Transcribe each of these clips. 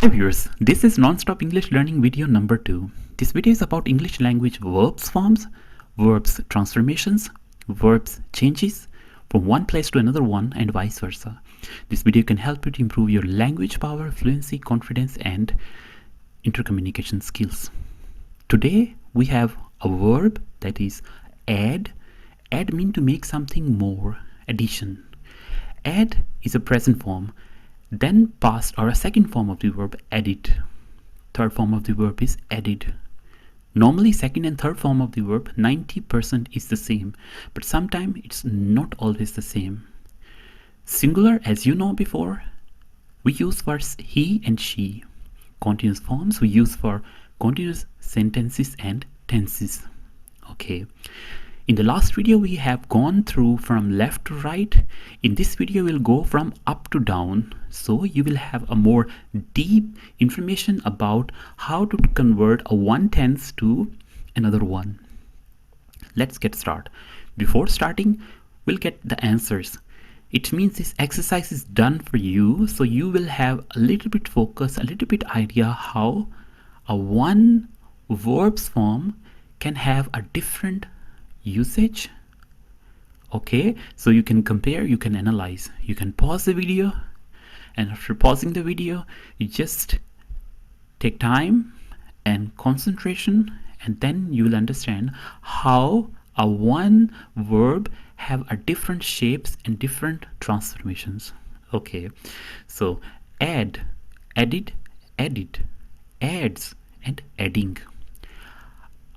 Hi viewers, this is non-stop English learning video number 2. This video is about English language verbs forms, verbs transformations, verbs changes from one place to another one and vice versa. This video can help you to improve your language power, fluency, confidence and intercommunication skills. Today we have a verb that is add. Add means to make something more, addition. Add is a present form. Then past or a second form of the verb added. Third form of the verb is added. Normally second and third form of the verb 90% is the same, but sometimes it's not always the same. Singular, as you know before, we use for he and she. Continuous forms we use for continuous sentences and tenses. Okay. In the last video we have gone through from left to right. In this video we'll go from up to down, so you will have a more deep information about how to convert a one tense to another one. Let's get started. Before starting, we'll get the answers. It means this exercise is done for you, so you will have a little bit focus, a little bit idea how a one verbs form can have a different usage. Okay, so you can compare, you can analyze, you can pause the video, and after pausing the video you just take time and concentration, and then you will understand how a one verb have a different shapes and different transformations. Okay, so add, added, added, adds and adding.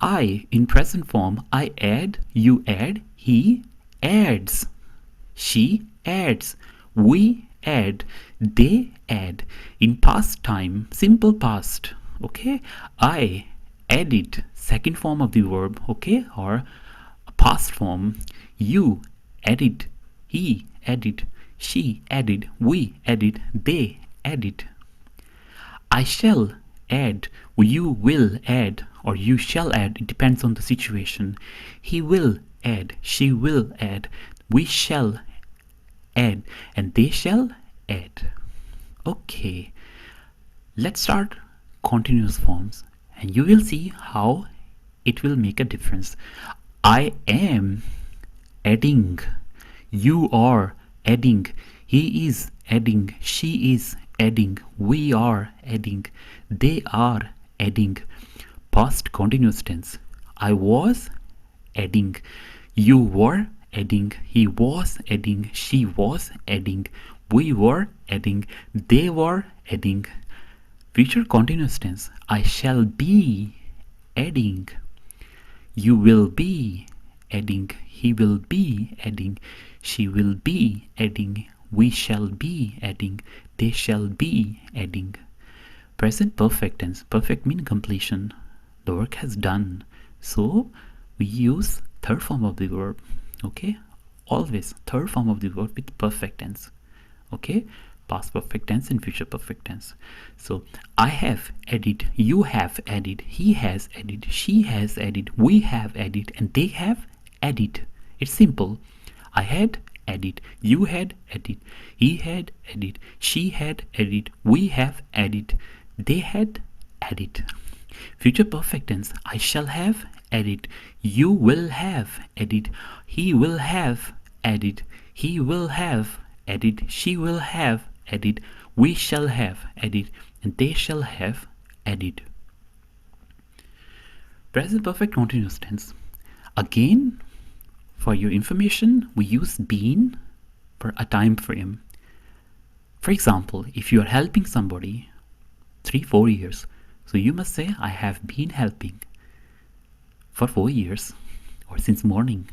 I in present form, I add, you add, he adds, she adds, we add, they add. In past time, simple past, okay, I added, second form of the verb, okay, or a past form, you added, he added, she added, we added, they added. I shall add, you will add, or you shall add, it depends on the situation. He will add, she will add, we shall add, and they shall add. Okay, let's start continuous forms and you will see how it will make a difference. I am adding, you are adding, he is adding, she is adding, we are adding, they are adding. Past continuous tense. I was adding, you were adding, he was adding, she was adding, we were adding, they were adding. Future continuous tense. I shall be adding, you will be adding, he will be adding, she will be adding, we shall be adding, they shall be adding. Present perfect tense. Perfect means completion. The work has done, so we use third form of the verb. Okay, always third form of the verb with perfect tense. Okay, past perfect tense and future perfect tense. So I have added, you have added, he has added, she has added, we have added, and they have added. It's simple. I had added, you had added, he had added, she had added, we have added, they had added. Future perfect tense. I shall have added, you will have added, he will have added, he will have added, she will have added, we shall have added, and they shall have added. Present perfect continuous tense. Again, for your information, we use been for a time frame. For example, if you are helping somebody 3-4 years, so you must say I have been helping for 4 years or since morning.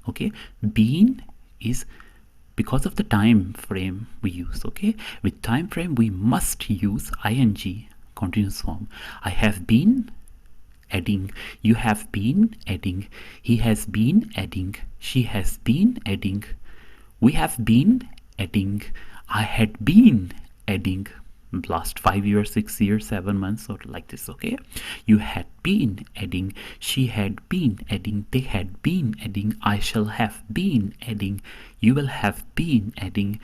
Okay, been is because of the time frame we use. Okay, with time frame we must use ing, continuous form. I have been adding, you have been adding, he has been adding, she has been adding, we have been adding, I had been adding. Last 5 years, 6 years, 7 months, or like this. Okay, you had been adding, she had been adding, they had been adding, I shall have been adding, you will have been adding,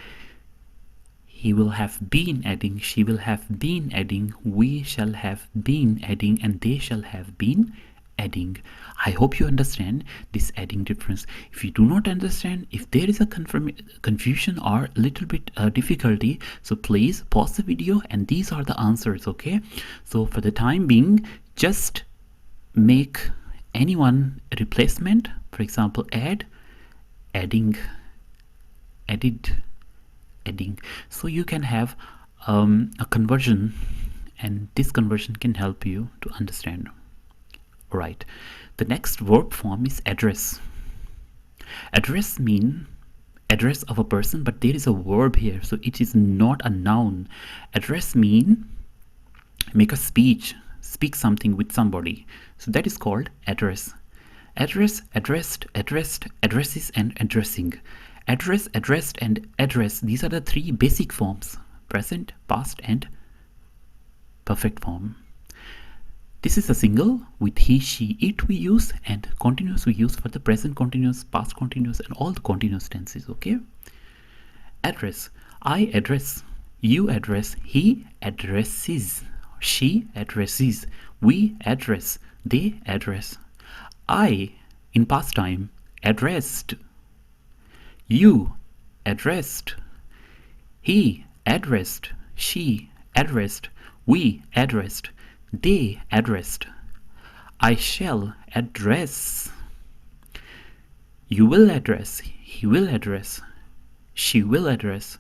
he will have been adding, she will have been adding, we shall have been adding, and they shall have been adding. I hope you understand this adding difference. If you do not understand, if there is a confusion or a little bit difficulty, so please pause the video and these are the answers, okay? So for the time being, just make any one replacement. For example, add, adding, added, adding. So you can have a conversion, and this conversion can help you to understand. Right. The next verb form is address. Address mean address of a person, but there is a verb here, so it is not a noun. Address mean make a speech, speak something with somebody. So that is called address. Address, addressed, addressed, addresses, and addressing. Address, addressed, and address. These are the three basic forms: present, past, and perfect form. This is a single with he, she, it we use, and continuous we use for the present continuous, past continuous, and all the continuous tenses, okay? Address. I address, you address, he addresses, she addresses, we address, they address. I, in past time, addressed, you addressed, he addressed, she addressed, we addressed, they addressed. I shall address, you will address, he will address, she will address,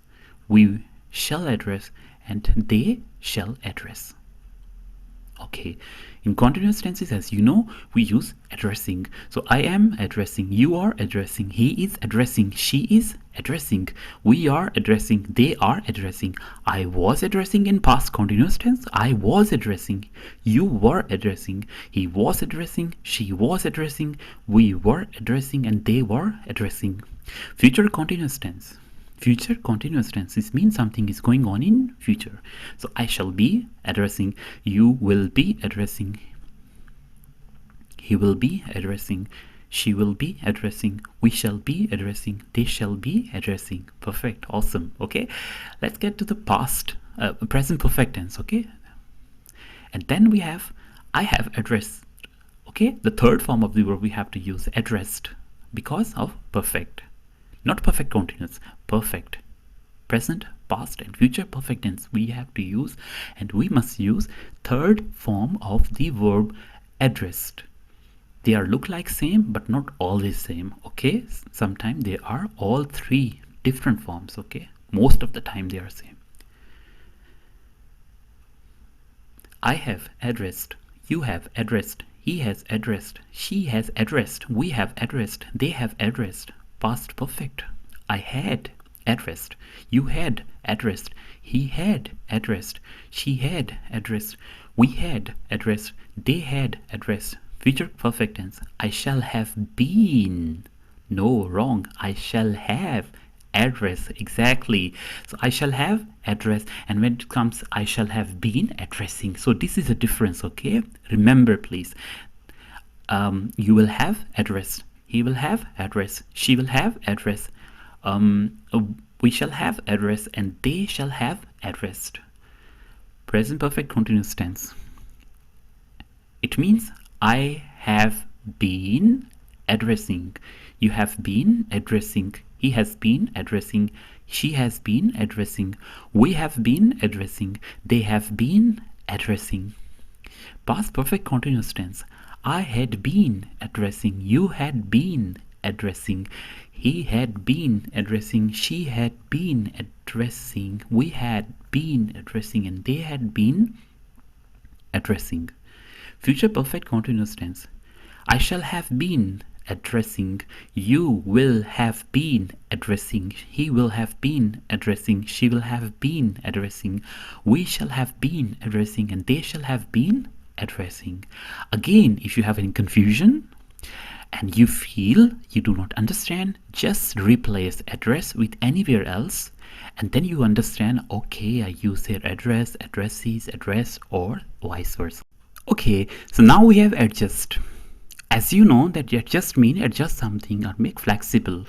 we shall address, and they shall address. Okay, in continuous tenses, as you know, we use addressing. So I am addressing, you are addressing, he is addressing, she is addressing, we are addressing, they are addressing. I was addressing in past continuous tense, I was addressing, you were addressing, he was addressing, she was addressing, we were addressing, and they were addressing. Future continuous tense. Future continuous tenses means something is going on in future. So I shall be addressing, you will be addressing, he will be addressing, she will be addressing, we shall be addressing, they shall be addressing. Perfect, awesome. Okay, let's get to the past, present perfect tense. Okay, and then we have I have addressed. Okay, the third form of the verb we have to use, addressed, because of perfect. Not perfect continuous, perfect. Present, past, and future perfect tense we have to use, and we must use third form of the verb addressed. They are look like same, but not always same. Okay, sometimes they are all three different forms. Okay, most of the time they are same. I have addressed, you have addressed, he has addressed, she has addressed, we have addressed, they have addressed. Past perfect. I had addressed, you had addressed, he had addressed, she had addressed, we had addressed, they had addressed. Future perfect tense. I shall have been. No, wrong. I shall have address. Exactly. So I shall have address, and when it comes I shall have been addressing. So this is a difference, okay? Remember please. You will have address, he will have address, she will have address, we shall have address, and they shall have addressed. Present perfect continuous tense. It means I have been addressing, you have been addressing, he has been addressing, she has been addressing, we have been addressing, they have been addressing. Past perfect continuous tense. I had been addressing, you had been addressing, he had been addressing, she had been addressing, we had been addressing, and they had been addressing. Future perfect continuous tense. I shall have been addressing, you will have been addressing, he will have been addressing, she will have been addressing, we shall have been addressing, and they shall have been addressing. Again, if you have any confusion and you feel you do not understand, just replace address with anywhere else, and then you understand, okay, I use their address, addresses, address, or vice versa. Okay, so now we have adjust. As you know that adjust mean adjust something or make flexible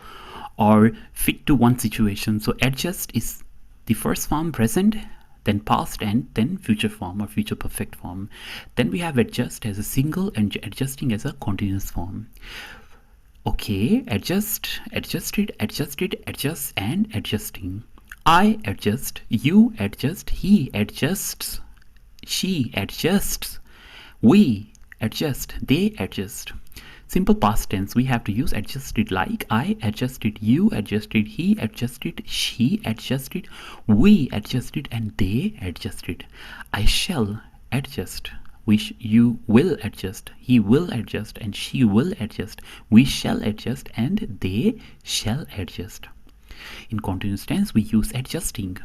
or fit to one situation. So adjust is the first form present, then past, and then future form or future perfect form. Then we have adjust as a single and adjusting as a continuous form. Okay, adjust, adjusted, adjusted, adjust, and adjusting. I adjust, you adjust, he adjusts, she adjusts, we adjust, they adjust. Simple past tense, we have to use adjusted, like I adjusted, you adjusted, he adjusted, she adjusted, we adjusted, and they adjusted. I shall adjust, you will adjust, he will adjust, and she will adjust, we shall adjust, and they shall adjust. In continuous tense, we use adjusting.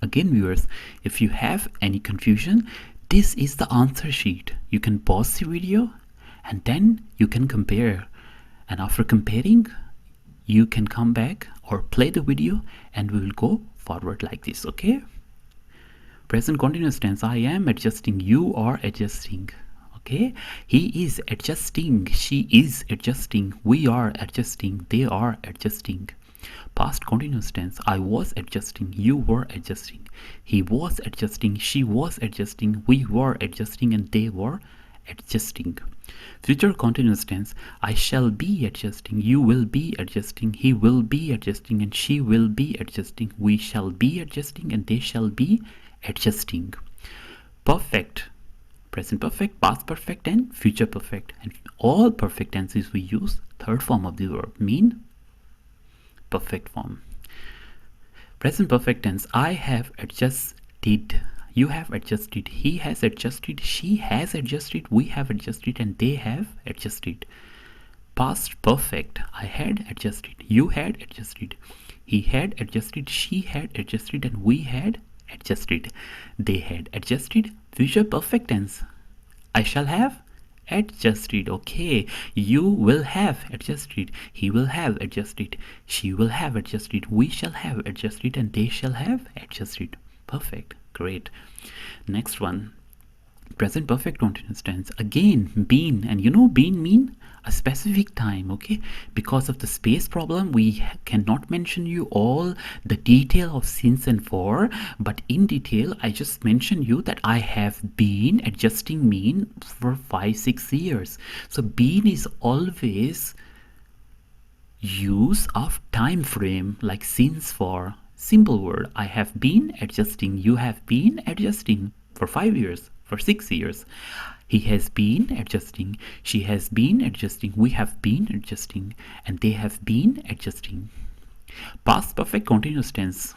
Again, viewers, if you have any confusion, this is the answer sheet. You can pause the video and then you can compare. And after comparing, you can come back or play the video and we will go forward like this, okay? Present continuous tense, I am adjusting, you are adjusting. Okay, he is adjusting, she is adjusting, we are adjusting, they are adjusting. Past continuous tense, I was adjusting, you were adjusting, he was adjusting, she was adjusting, we were adjusting, and they were adjusting. Future continuous tense, I shall be adjusting, you will be adjusting, he will be adjusting, and she will be adjusting, we shall be adjusting, and they shall be adjusting. Perfect, present perfect, past perfect, and future perfect. And all perfect tenses we use third form of the verb, mean perfect form. Present perfect tense, I have adjusted, you have adjusted, he has adjusted, she has adjusted, we have adjusted, and they have adjusted. Past perfect, I had adjusted, you had adjusted, he had adjusted, she had adjusted, and we had adjusted, they had adjusted. Future perfect tense, I shall have adjusted. Okay, you will have adjusted, he will have adjusted, she will have adjusted, we shall have adjusted, and they shall have adjusted. Perfect, great. Next one, present perfect continuous tense. Again, been, and you know been mean a specific time. Okay, because of the space problem we cannot mention you all the detail of since and for, but in detail I just mentioned you that I have been adjusting mean for 5-6 years. So been is always use of time frame, like since for. Simple word, I have been adjusting, you have been adjusting for 5 years, for 6 years. He has been adjusting, she has been adjusting, we have been adjusting, and they have been adjusting. Past perfect continuous tense,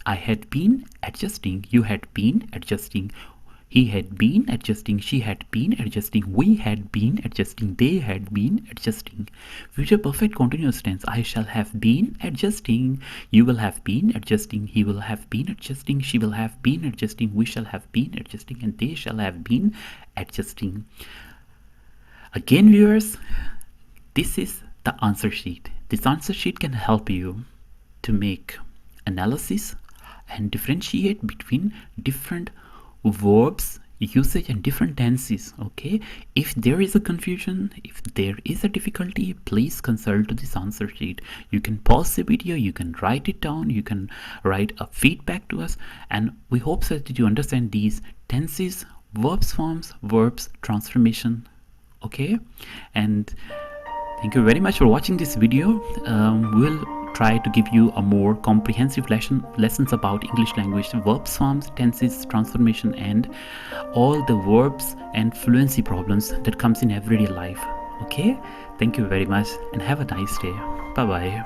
I had been adjusting, you had been adjusting, he had been adjusting, she had been adjusting, we had been adjusting, they had been adjusting. Future perfect continuous tense, I shall have been adjusting, you will have been adjusting, he will have been adjusting, she will have been adjusting, we shall have been adjusting, and they shall have been adjusting. Again, viewers, this is the answer sheet. This answer sheet can help you to make analysis and differentiate between different verbs usage and different tenses. Okay, if there is a confusion, if there is a difficulty, please consult this answer sheet. You can pause the video, you can write it down, you can write a feedback to us, and we hope that you understand these tenses, verbs forms, verbs transformation. Okay, and thank you very much for watching this video. We'll try to give you a more comprehensive lessons about English language, verbs forms, tenses, transformation, and all the verbs and fluency problems that comes in everyday life. Okay, thank you very much and have a nice day. Bye bye.